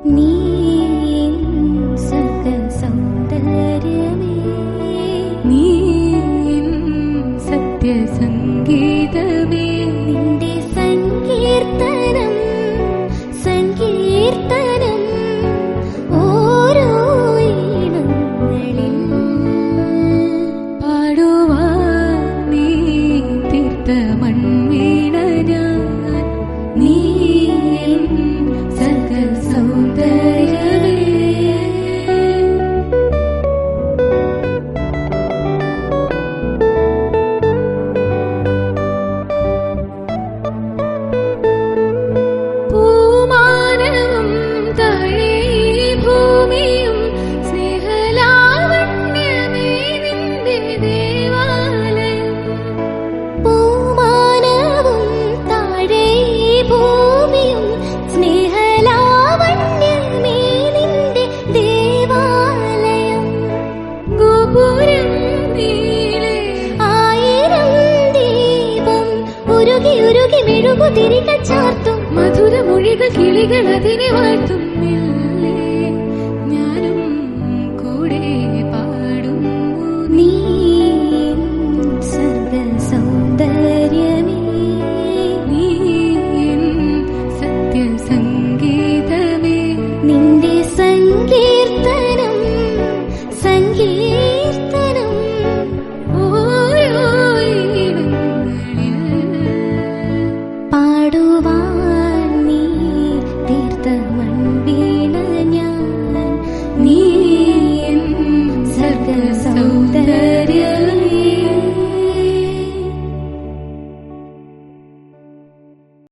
നീ സൗന്ദര്യമേ, നീ സത്യസംഗീതമേ, നിന്റെ സങ്കീർത്തനം സങ്കീർത്തനം ഓരോ ഈണങ്ങളിൽ പാടുവാൻ നീ തീർത്ത മൺവീണ ഞാൻ. നീ സൗന്ദര്യമേ. പൂമാനവും താഴെ ഭൂമിയും സ്നേഹലാവണ്യമേ നിന്റെ ദേവാലയം. പൂമാനവും താഴെ ഭൂമിയും സ്നേഹലാവണ്യമേ നിന്റെ ദേവാലയം. ഗോപുരം നീളെ ആയിരം ദീപം ഉരുകി ഉരുകി മെഴുകുതിരികൾ ചാർത്തും മധുരമൊഴികൾ കിളികൾ അതിനെ വാഴ്ത്തും.